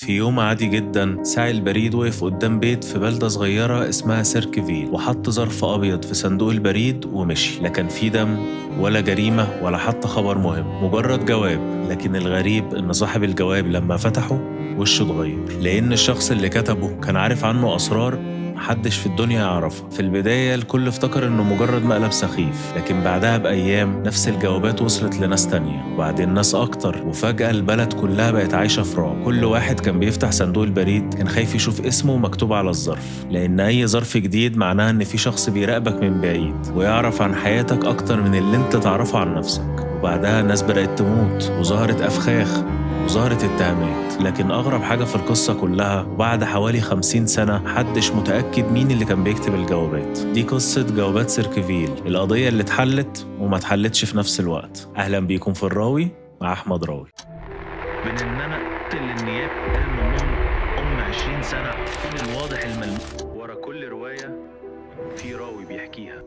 في يوم عادي جدا ساعي البريد وقف قدام بيت في بلدة صغيرة اسمها سيركفيل وحط ظرف أبيض في صندوق البريد ومشي. لا كان في دم ولا جريمة ولا حتى خبر مهم، مجرد جواب. لكن الغريب إن صاحب الجواب لما فتحه وشه اتغير، لأن الشخص اللي كتبه كان عارف عنه أسرار محدش في الدنيا يعرفها. في البداية الكل افتكر إنه مجرد مقلب سخيف، لكن بعدها بأيام نفس الجوابات وصلت لناس تانية وبعدين ناس أكتر، وفجأة البلد كلها بقت عايشة في رعب. كل واحد كان بيفتح صندوق البريد كان خايف يشوف اسمه مكتوب على الظرف، لأن أي ظرف جديد معناه إن في شخص بيراقبك من بعيد ويعرف عن حياتك أكتر من اللي أنت تعرفه عن نفسك. وبعدها الناس بدأت تموت وظهرت أفخاخ وظهرت اتهامات، لكن أغرب حاجة في القصة كلها وبعد حوالي 50 سنة محدش متأكد مين اللي كان بيكتب الجوابات. دي قصة جوابات سيركفيل، القضية اللي اتحلت وما اتحلتش في نفس الوقت. أهلا بيكم في الراوي مع أحمد راوي. بين ان انا اقتل النيابه من 20 سنه، من الواضح الملموس ورا كل روايه في راوي بيحكيها.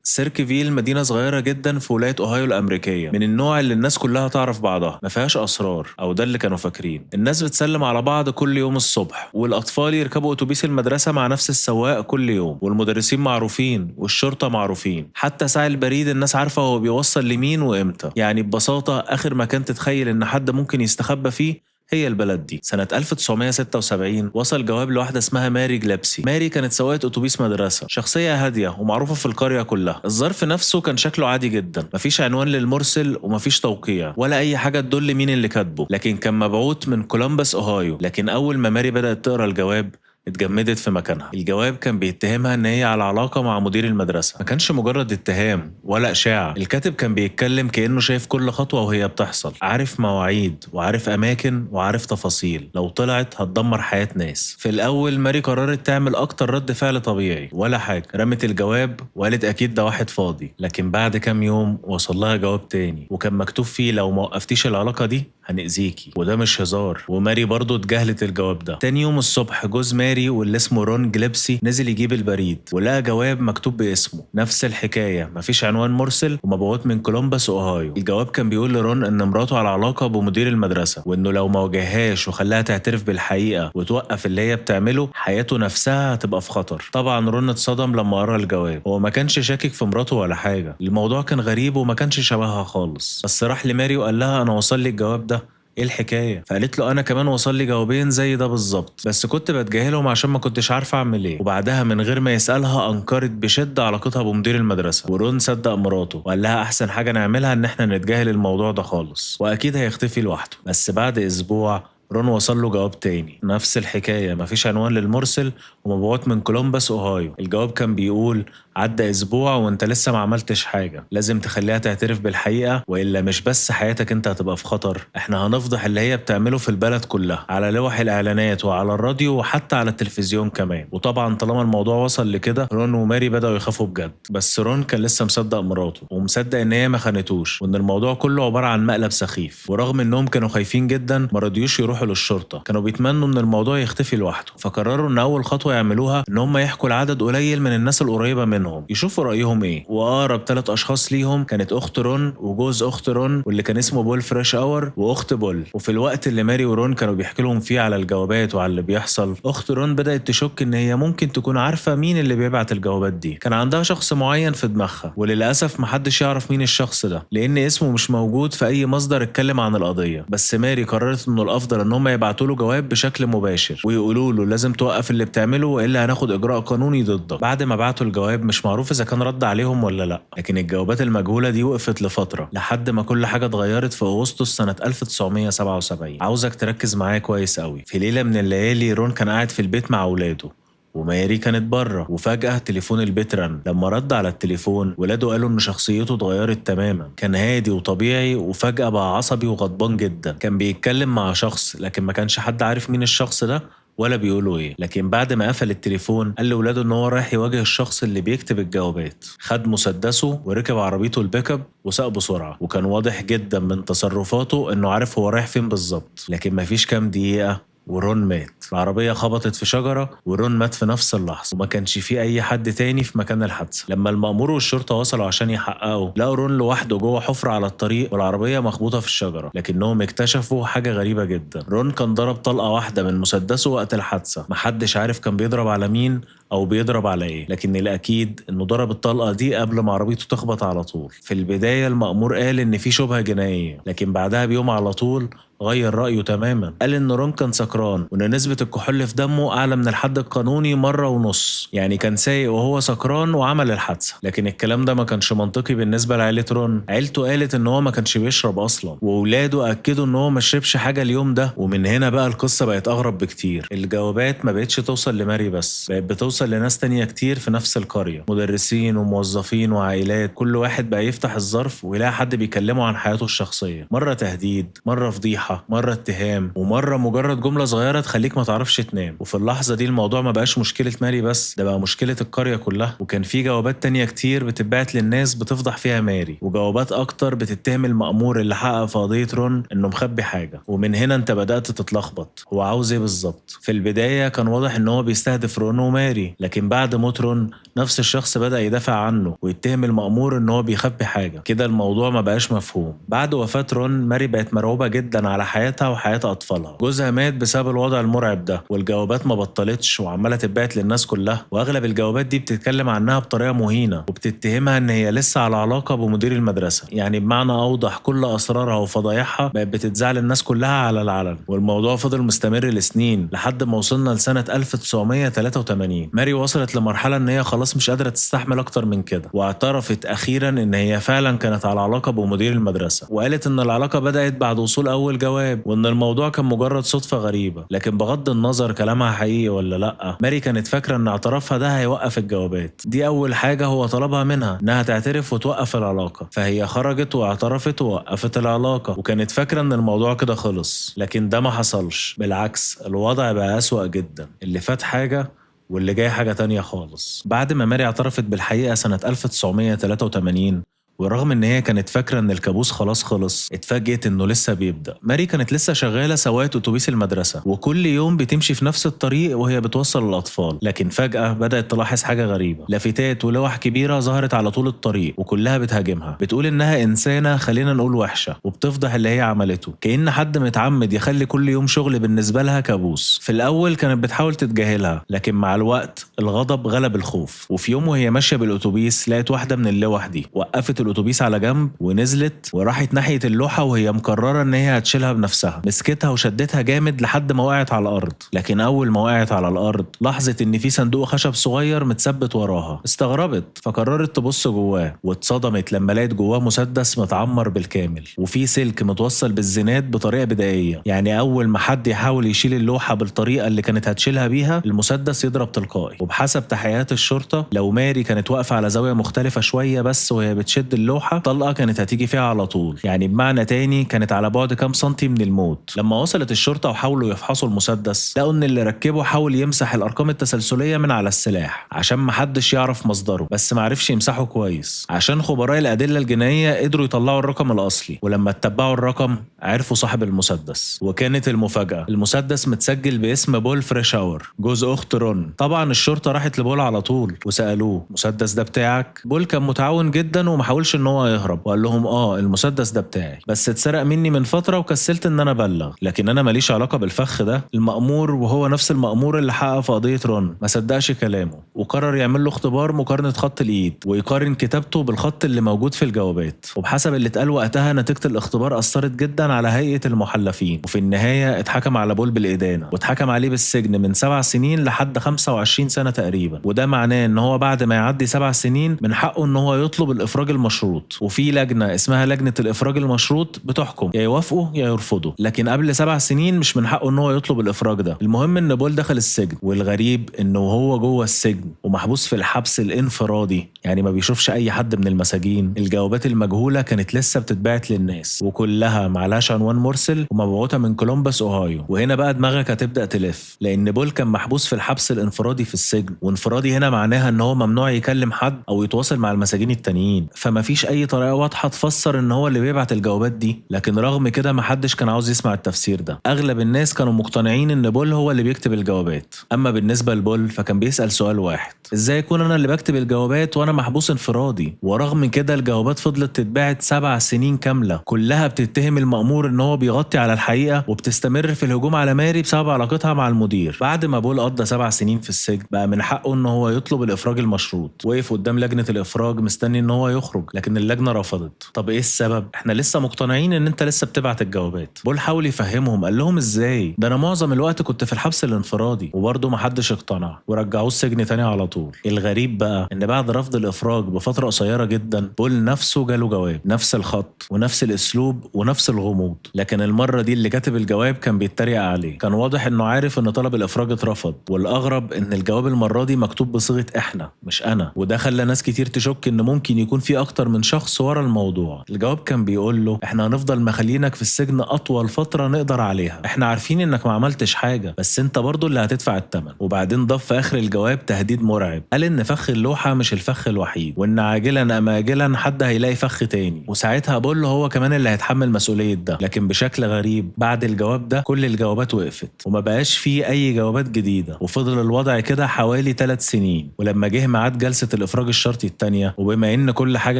سيركفيل مدينة صغيرة جدا في ولاية أوهايو الأمريكية، من النوع اللي الناس كلها تعرف بعضها، ما فيهاش أسرار، أو ده اللي كانوا فاكرين. الناس بتسلم على بعض كل يوم الصبح، والأطفال يركبوا أتوبيس المدرسة مع نفس السواق كل يوم، والمدرسين معروفين والشرطة معروفين. حتى ساعي البريد الناس عارفة هو بيوصل لمين وإمتى. يعني ببساطة آخر مكان تتخيل إن حد ممكن يستخبى فيه هي البلد دي. سنة 1976 وصل جواب لواحدة اسمها ماري جلابسي. ماري كانت سواقة أتوبيس مدرسة، شخصية هادية ومعروفة في القرية كلها. الظرف نفسه كان شكله عادي جدا، مفيش عنوان للمرسل ومفيش توقيع ولا أي حاجة تدل مين اللي كاتبه، لكن كان مبعوث من كولومبس أوهايو. لكن أول ما ماري بدأت تقرأ الجواب اتجمدت في مكانها. الجواب كان بيتهمها ان هي على علاقة مع مدير المدرسة. ما كانش مجرد اتهام ولا اشاعة، الكاتب كان بيتكلم كأنه شايف كل خطوة وهي بتحصل، عارف مواعيد وعارف اماكن وعارف تفاصيل لو طلعت هتدمر حياة ناس. في الاول ماري قررت تعمل اكتر رد فعل طبيعي، ولا حاجة، رمت الجواب وقالت اكيد ده واحد فاضي. لكن بعد كام يوم وصل لها جواب تاني وكان مكتوب فيه لو ما وقفتيش العلاقة دي هنأذيكي، وده مش هزار. وماري برضو اتجاهلت الجواب ده. تاني يوم الصبح جوز ماري واللي اسمه رون جليبسي نزل يجيب البريد ولقى جواب مكتوب باسمه، نفس الحكاية، مفيش عنوان مرسل ومبعوث من كولومبس أوهايو. الجواب كان بيقول لرون ان مراته على علاقة بمدير المدرسة، وانه لو ما واجههاش وخلاها تعترف بالحقيقة وتوقف اللي هي بتعمله حياته نفسها هتبقى في خطر. طبعا رون اتصدم لما قرأ الجواب. هو ما كانش شاكك في مراته ولا حاجة، الموضوع كان غريب وما كانش شبهها خالص. بس راح لماري وقال لها انا وصل لي الجواب ده، ايه الحكايه؟ فقالت له انا كمان وصل لي جوابين زي ده بالظبط، بس كنت بتجاهلهم عشان ما كنتش عارفه اعمل ايه. وبعدها من غير ما يسالها انكرت بشده علاقتها بمدير المدرسه. ورون صدق مراته وقال لها احسن حاجه نعملها ان احنا نتجاهل الموضوع ده خالص واكيد هيختفي لوحده. بس بعد اسبوع رون وصل له جواب تاني، نفس الحكايه، مفيش عنوان للمرسل ومبعوث من كولومبس اوهايو. الجواب كان بيقول عدى اسبوع وانت لسه ما عملتش حاجه، لازم تخليها تعترف بالحقيقه والا مش بس حياتك انت هتبقى في خطر، احنا هنفضح اللي هي بتعمله في البلد كلها، على لوح الاعلانات وعلى الراديو وحتى على التلفزيون كمان. وطبعا طالما الموضوع وصل لكده رون وماري بداوا يخافوا بجد. بس رون كان لسه مصدق مراته ومصدق ان هي ما خانتوش وان الموضوع كله عباره عن مقلب سخيف. ورغم انهم كانوا خايفين جدا ما رضيوش يروحوا للشرطه، كانوا بيتمنوا ان الموضوع يختفي لوحده. فقرروا ان اول خطوه يعملوها ان هم يحكوا لعدد قليل من الناس القريبه منهم يشوفوا رايهم ايه. واقرب 3 اشخاص ليهم كانت اخت رون وجوز اخت رون واللي كان اسمه بول فريش اور واخت بول. وفي الوقت اللي ماري ورون كانوا بيحكي لهم فيه على الجوابات وعلى اللي بيحصل، اخت رون بدات تشك ان هي ممكن تكون عارفه مين اللي بيبعت الجوابات دي. كان عندها شخص معين في دماغها وللاسف محدش يعرف مين الشخص ده لان اسمه مش موجود في اي مصدر اتكلم عن القضيه. بس ماري قررت انه الافضل ان هم يبعتوا له جواب بشكل مباشر ويقولوا له لازم توقف اللي بتعمله والا هناخد اجراء قانوني ضدك. بعد ما بعتوا الجواب مش معروف اذا كان رد عليهم ولا لا، لكن الجوابات المجهوله دي وقفت لفتره لحد ما كل حاجه اتغيرت في اغسطس سنه 1977. عاوزك تركز معايا كويس قوي. في ليله من الليالي رون كان قاعد في البيت مع اولاده وماري كانت بره، وفجأة تليفون البيت رن. لما رد على التليفون ولاده قالوا ان شخصيته اتغيرت تماما، كان هادي وطبيعي وفجأة بقى عصبي وغضبان جدا. كان بيتكلم مع شخص لكن ما كانش حد عارف مين الشخص ده ولا بيقولوا ايه. لكن بعد ما قفل التليفون قال لولاده ان هو رايح يواجه الشخص اللي بيكتب الجوابات. خد مسدسه وركب عربيته البيك اب وساق بسرعه، وكان واضح جدا من تصرفاته انه عارف هو رايح فين بالظبط. لكن مفيش كام دقيقه ورون مات. العربية خبطت في شجرة ورون مات في نفس اللحظة، وما كانش فيه أي حد تاني في مكان الحادثة. لما المأمور والشرطة وصلوا عشان يحققوا، لقوا رون لوحده جوه حفرة على الطريق والعربية مخبوطة في الشجرة. لكنهم اكتشفوا حاجة غريبة جدا، رون كان ضرب طلقة واحدة من مسدسه وقت الحادثة. محدش عارف كان بيضرب على مين أو بيضرب على إيه، لكن الأكيد إنه ضرب الطلقة دي قبل ما عربيته تخبط على طول. في البداية المأمور قال إن في شبهة جنائية، لكن بعدها بيوم على طول غير رأيه تماما. قال إن رون كان سكران وإن نسبة الكحول في دمه أعلى من الحد القانوني 1.5 مرة، يعني كان سايق وهو سكران وعمل الحادثة. لكن الكلام ده ما كانش منطقي بالنسبة لعائلة رون. عيلته قالت إن هو ما كانش بيشرب أصلا، وولاده أكدوا إن هو ما شربش حاجة اليوم ده. ومن هنا بقى القصة بقت أغرب بكتير. الجوابات ما بقتش توصل لماري بس، بقت بتوصل لناس تانية كتير في نفس القرية، مدرسين وموظفين وعائلات. كل واحد بقى يفتح الظرف ويلاقي حد بيكلمه عن حياته الشخصية، مرة تهديد، مرة فضيحة، مرة اتهام، ومرة مجرد جملة صغيرة تخليك ما تعرفش تنام. وفي اللحظة دي الموضوع ما بقاش مشكلة ماري بس، ده بقى مشكلة القرية كلها. وكان في جوابات تانية كتير بتتبعت للناس بتفضح فيها ماري، وجوابات أكتر بتتهم المأمور اللي حقق في قضية رون إنه مخبي حاجة. ومن هنا أنت بدأت تتلخبط، هو عاوز إيه بالظبط؟ في البداية كان واضح إن هو بيستهدف رون وماري، لكن بعد موت رون نفس الشخص بدأ يدافع عنه ويتهم المأمور إن هو بيخبي حاجة. كده الموضوع ما بقاش مفهوم. بعد وفاة رون، ماري بقت مرعوبة جدا على حياتها وحياة أطفالها. جوزها مات بسبب الوضع المرعب ده، والجوابات ما بطلتش وعمالة تتبعت للناس كلها. وأغلب الجوابات دي بتتكلم عنها بطريقة مهينة، وبتتهمها إن هي لسه على علاقة بمدير المدرسة. يعني بمعنى أوضح، كل أسرارها وفضايحها بقت بتتذاع للناس كلها على العلن. والموضوع فضل مستمر لسنين لحد ما وصلنا لسنة 1983. ماري وصلت لمرحلة إن هي خلاص مش قادرة تستحمل أكتر من كده، واعترفت أخيرا إن هي فعلا كانت على علاقة بمدير المدرسة. وقالت إن العلاقة بدأت بعد وصول أول جواب، وإن الموضوع كان مجرد صدفة غريبة. لكن بغض النظر كلامها حقيقي ولا لأ، ماري كانت فاكرة إن اعترافها ده هيوقف الجوابات. دي أول حاجة هو طلبها منها، إنها تعترف وتوقف العلاقة. فهي خرجت واعترفت ووقفت العلاقة، وكانت فاكرة إن الموضوع كده خلص. لكن ده ما حصلش، بالعكس الوضع بقى أسوأ جدا. اللي فات حاجة واللي جاي حاجة تانية خالص. بعد ما ماري اعترفت بالحقيقة سنة 1983، ورغم ان هي كانت فاكره ان الكابوس خلاص خلص، اتفاجئت انه لسه بيبدا. ماري كانت لسه شغاله سواقة اتوبيس المدرسه، وكل يوم بتمشي في نفس الطريق وهي بتوصل الاطفال. لكن فجاه بدات تلاحظ حاجه غريبه، لافتات ولوح كبيره ظهرت على طول الطريق، وكلها بتهاجمها، بتقول انها انسانه، خلينا نقول وحشه، وبتفضح اللي هي عملته، كأن حد متعمد يخلي كل يوم شغل بالنسبه لها كابوس. في الاول كانت بتحاول تتجاهلها، لكن مع الوقت الغضب غلب الخوف. وفي يوم وهي ماشيه بالاتوبيس، لقت واحده من اللوح دي، وقفت الاتوبيس على جنب ونزلت وراحت ناحيه اللوحه وهي مقرره ان هي هتشيلها بنفسها. مسكتها وشدتها جامد لحد ما وقعت على الارض. لكن اول ما وقعت على الارض لاحظت ان في صندوق خشب صغير متثبت وراها. استغربت فقررت تبص جواه، واتصدمت لما لقيت جواه مسدس متعمر بالكامل، وفي سلك متوصل بالزناد بطريقه بدائيه. يعني اول ما حد يحاول يشيل اللوحه بالطريقه اللي كانت هتشيلها بيها، المسدس يضرب تلقائي. وبحسب تحقيقات الشرطه، لو ماري كانت واقفه على زاويه مختلفه شويه بس وهي بتشد اللوحه، طلقه كانت هتيجي فيها على طول. يعني بمعنى تاني كانت على بعد كام سنتي من الموت. لما وصلت الشرطه وحاولوا يفحصوا المسدس، لقوا ان اللي ركبه حاول يمسح الارقام التسلسليه من على السلاح عشان محدش يعرف مصدره، بس معرفش يمسحه كويس. عشان خبراء الادله الجنائيه قدروا يطلعوا الرقم الاصلي، ولما اتبعوا الرقم عرفوا صاحب المسدس. وكانت المفاجاه، المسدس متسجل باسم بول فريشاور، جوز اخت رون. طبعا الشرطه راحت لبول على طول وسالوه: المسدس ده بتاعك؟ بول كان متعاون جدا ومحاولش ان هو يهرب، وقال لهم: المسدس ده بتاعي، بس اتسرق مني من فتره وكسلت ان انا ابلغ، لكن انا ماليش علاقه بالفخ ده. المأمور، وهو نفس المأمور اللي حقق في قضيه رون، ما صدقش كلامه وقرر يعمل له اختبار مقارنه خط الايد، ويقارن كتابته بالخط اللي موجود في الجوابات. وبحسب اللي اتقال وقتها، نتيجه الاختبار اثرت جدا على هيئه المحلفين، وفي النهايه اتحكم على بول بالادانه، واتحكم عليه بالسجن من 7 سنين لحد 25 سنه تقريبا. وده معناه ان هو بعد ما يعدي 7 سنين من حقه ان هو يطلب الافراج المشروط، وفي لجنه اسمها لجنه الافراج المشروط بتحكم، يا يوافقوا يا يرفضوا. لكن قبل 7 سنين مش من حقه ان هو يطلب الافراج ده. المهم ان بول دخل السجن، والغريب انه هو جوه السجن ومحبوس في الحبس الانفرادي، يعني ما بيشوفش اي حد من المساجين. الجوابات المجهوله كانت لسه بتتبعت للناس، وكلها معلهاش عنوان مرسل، ومبعوثه من كولومبس اوهايو. وهنا بقى دماغك هتبدا تلف، لان بول كان محبوس في الحبس الانفرادي في السجن، وانفرادي هنا معناها ان هو ممنوع يكلم حد او يتواصل مع المساجين التانيين. فما مفيش اي طريقه واضحه تفسر ان هو اللي بيبعت الجوابات دي، لكن رغم كده محدش كان عاوز يسمع التفسير ده. اغلب الناس كانوا مقتنعين ان بول هو اللي بيكتب الجوابات. اما بالنسبه لبول فكان بيسال سؤال واحد: ازاي يكون انا اللي بكتب الجوابات وانا محبوس انفرادي؟ ورغم كده الجوابات فضلت تتبعت 7 سنين كامله، كلها بتتهم المأمور ان هو بيغطي على الحقيقه، وبتستمر في الهجوم على ماري بسبب علاقتها مع المدير. بعد ما بول قضى 7 سنين في السجن بقى من حقه ان هو يطلب الافراج المشروط. وقف قدام لجنه الافراج مستني ان هو يخرج، لكن اللجنه رفضت. طب ايه السبب؟ احنا لسه مقتنعين ان انت لسه بتبعت الجوابات. بول حاول يفهمهم، قال لهم ازاي؟ ده انا معظم الوقت كنت في الحبس الانفرادي. وبرضه محدش اقتنع ورجعوه السجن تاني على طول. الغريب بقى ان بعد رفض الافراج بفتره قصيره جدا بول نفسه جاله جواب، نفس الخط ونفس الاسلوب ونفس الغموض، لكن المره دي اللي كاتب الجواب كان بيتريق عليه. كان واضح انه عارف ان طلب الافراج اترفض، والاغرب ان الجواب المره دي مكتوب بصيغه احنا مش انا، وده خلى ناس كتير تشك ان ممكن يكون في اكتر من شخص ورا الموضوع. الجواب كان بيقول له: احنا هنفضل مخلينك في السجن اطول فتره نقدر عليها، احنا عارفين انك ما عملتش حاجه، بس انت برضو اللي هتدفع الثمن. وبعدين ضاف في اخر الجواب تهديد مرعب، قال ان فخ اللوحه مش الفخ الوحيد، وان عاجلا ام اجلا حد هيلاقي فخ تاني، وساعتها بقول له هو كمان اللي هيتحمل مسؤوليه ده. لكن بشكل غريب بعد الجواب ده كل الجوابات وقفت وما بقاش فيه اي جوابات جديده، وفضل الوضع كده حوالي 3 سنين. ولما جه ميعاد جلسه الافراج الشرطي الثانيه، وبما ان كل حاجه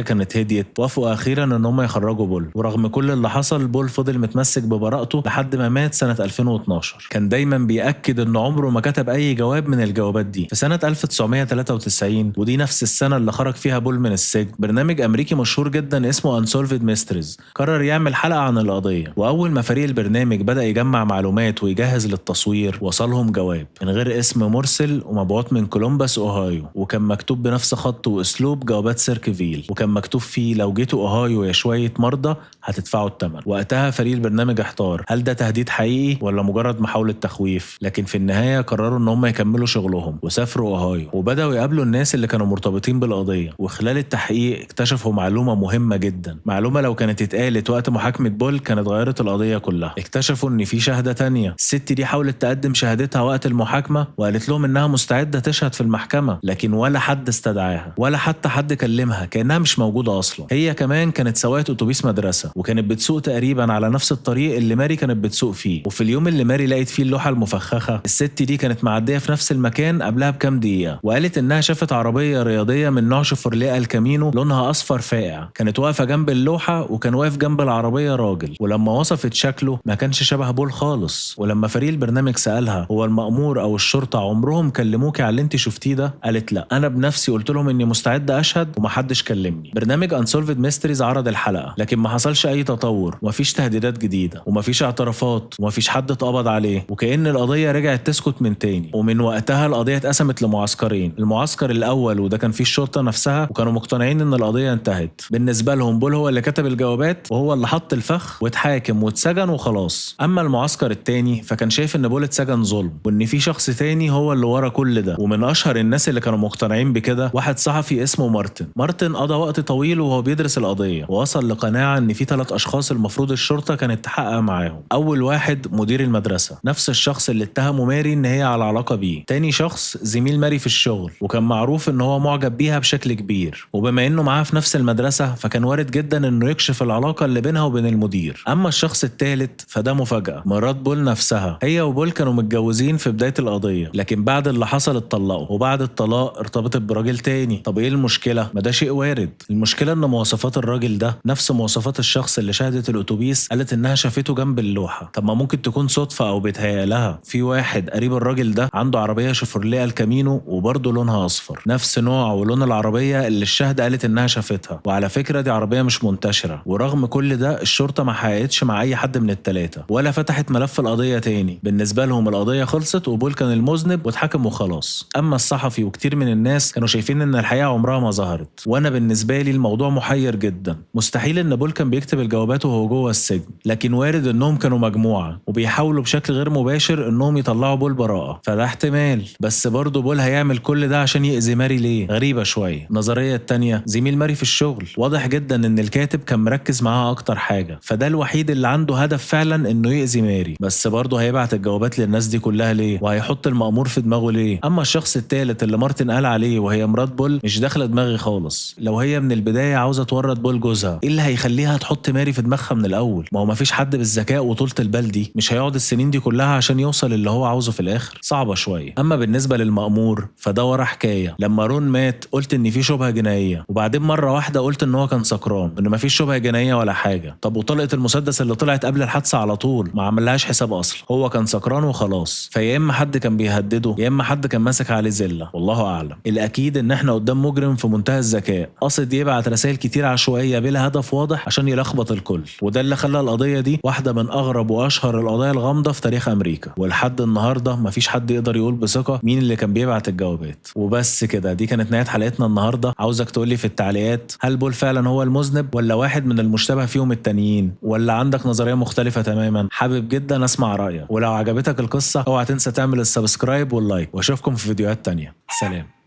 كانت هديت، وافقوا اخيرا ان هم يخرجوا بول. ورغم كل اللي حصل بول فضل متمسك ببراءته لحد ما مات سنه 2012. كان دايما بيأكد ان عمره ما كتب اي جواب من الجوابات دي. في سنه 1993، ودي نفس السنه اللي خرج فيها بول من السجن، برنامج امريكي مشهور جدا اسمه Unsolved Mysteries قرر يعمل حلقه عن القضيه. واول ما فريق البرنامج بدأ يجمع معلومات ويجهز للتصوير، وصلهم جواب من غير اسم مرسل ومبعوث من كولومباس اوهايو، وكان مكتوب بنفس خط واسلوب جوابات سيركفيل، وكان مكتوب فيه: لو جيتوا اوهايو يا شويه مرضى هتدفعوا الثمن. وقتها فريق البرنامج احتار هل ده تهديد حقيقي ولا مجرد محاولة تخويف، لكن في النهاية قرروا ان هم يكملوا شغلهم وسافروا اوهايو، وبدأوا يقابلوا الناس اللي كانوا مرتبطين بالقضية. وخلال التحقيق اكتشفوا معلومة مهمة جدا، معلومة لو كانت اتقالت وقت محاكمة بول كانت غيرت القضية كلها. اكتشفوا ان في شهادة تانية. الست دي حاولت تقدم شهادتها وقت المحاكمة وقالت لهم انها مستعدة تشهد في المحكمة، لكن ولا حد استدعاها ولا حتى حد كلمها، كأنها مش موجودة اصلا. هي كمان كانت سواقة اتوبيس مدرسة، وكانت بتسوق تقريبا على نفس الطريق اللي ماري كانت بتسوق فيه. وفي اليوم اللي ماري لقيت فيه اللوحة المفخخة، الست دي كانت معدية في نفس المكان قبلها بكام دقيقة، وقالت انها شافت عربية رياضية من نوع شيفروليه الكامينو لونها اصفر فاقع، كانت واقفة جنب اللوحة وكان واقف جنب العربية راجل، ولما وصفت شكله ما كانش شبه بول خالص. ولما فريق البرنامج سألها هو المأمور او الشرطة عمرهم كلموكي على اللي انت شفتيه ده، قالت لا، انا بنفسي قلت لهم اني مستعدة اشهد ومحدش كلمني. برنامج Unsolved Mysteries عرض الحلقة، لكن ما حصلش اي تطور، ومفيش تهديدات جديدة، ومفيش اعترافات، ومفيش حد اتقبض عليه، وكأن القضية رجعت تسكت من تاني. ومن وقتها القضية اتقسمت لمعسكرين، المعسكر الاول وده كان فيه الشرطة نفسها، وكانوا مقتنعين ان القضية انتهت. بالنسبة لهم بول هو اللي كتب الجوابات وهو اللي حط الفخ واتحاكم واتسجن وخلاص. اما المعسكر التاني فكان شايف ان بول اتسجن ظلم، وان في شخص تاني هو اللي ورا كل ده. ومن اشهر الناس اللي كانوا مقتنعين بكده واحد صحفي اسمه مارتن قضى وقت طويل وهو بيدرس القضية، ووصل لقناعة ان في 3 اشخاص المفروض الشرطة كانت تحقق معاهم. اول واحد مدير المدرسة، نفس الشخص اللي اتهموا ماري ان هي على علاقة بيه. تاني شخص زميل ماري في الشغل، وكان معروف ان هو معجب بيها بشكل كبير، وبما انه معاه في نفس المدرسة فكان وارد جدا انه يكشف العلاقة اللي بينها وبين المدير. اما الشخص الثالث فده مفاجأة، مرات بول نفسها. هي وبول كانوا متجوزين في بداية القضية، لكن بعد اللي حصل اتطلقوا، وبعد الطلاق ارتبطت براجل تاني. طب ايه المشكلة؟ ما ده شيء وارد. المشكلة ان مواصفات الراجل ده نفس مواصفات الشخص اللي شهدت الاتوبيس قالت انها شافته جنب اللوحة. طب ما ممكن تكون صدفة او بيتهيأ لها. في واحد قريب الراجل ده عنده عربية شيفروليه الكامينو وبرضه لونها اصفر، نفس نوع ولون العربية اللي الشاهدة قالت انها شافتها. وعلى فكرة دي عربية مش منتشرة. ورغم كل ده الشرطة ما حققتش مع اي حد من الثلاثة ولا فتحت ملف القضية تاني. بالنسبة لهم القضية خلصت وبول كان المذنب واتحكم وخلاص. اما الصحفي وكتير من الناس كانوا شايفين ان الحقيقة عمرها ما ظهرت. وانا بالنسبة لي الموضوع محير جدا. مستحيل ان بول كان بيكتب الجوابات وهو جوه السجن، لكن وارد انهم كانوا مجموعة وبيحاولوا بشكل غير مباشر انهم يطلعوا بول براءة، فده احتمال. بس برضه بول هيعمل كل ده عشان يأذي ماري ليه؟ غريبة شوية. النظرية التانية، زميل ماري في الشغل، واضح جدا ان الكاتب كان مركز معاها اكتر حاجة، فده الوحيد اللي عنده هدف فعلا انه يأذي ماري. بس برضه هيبعت الجوابات للناس دي كلها ليه؟ وهيحط المأمور في دماغه ليه؟ اما الشخص الثالث اللي مارتن قال عليه وهي مرات بول مش داخله دماغي خالص. لو هي من من البدايه عاوزه تورط بول جوزها. ايه اللي هيخليها تحط ماري في دماغها من الاول؟ ما هو مفيش حد بالذكاء وطولة البال دي مش هيقعد السنين دي كلها عشان يوصل اللي هو عاوزه في الاخر. صعبه شويه. اما بالنسبه للمأمور فده ورا حكايه. لما رون مات قلت ان في شبهه جنائيه، وبعدين مره واحده قلت ان هو كان سكران، ان مفيش شبهه جنائيه ولا حاجه. طب وطلقه المسدس اللي طلعت قبل الحادثه على طول ما عملهاش حساب اصلا، هو كان سكران وخلاص. فيا اما حد كان بيهدده يا اما حد كان ماسك عليه زله، والله اعلم. الاكيد ان احنا قدام مجرم في منتهى الذكاء، قصد يبعت رسائل كتير عشوائيه بلا هدف واضح عشان يلخبط الكل، وده اللي خلى القضيه دي واحده من اغرب واشهر القضايا الغامضه في تاريخ امريكا. ولحد النهارده مفيش حد يقدر يقول بثقه مين اللي كان بيبعت الجوابات. وبس كده، دي كانت نهايه حلقتنا النهارده. عاوزك تقولي في التعليقات هل بول فعلا هو المذنب ولا واحد من المشتبه فيهم التانيين، ولا عندك نظريه مختلفه تماما؟ حابب جدا اسمع رايك. ولو عجبتك القصه اوعى تنسى تعمل السبسكرايب واللايك، واشوفكم في فيديوهات تانية. سلام.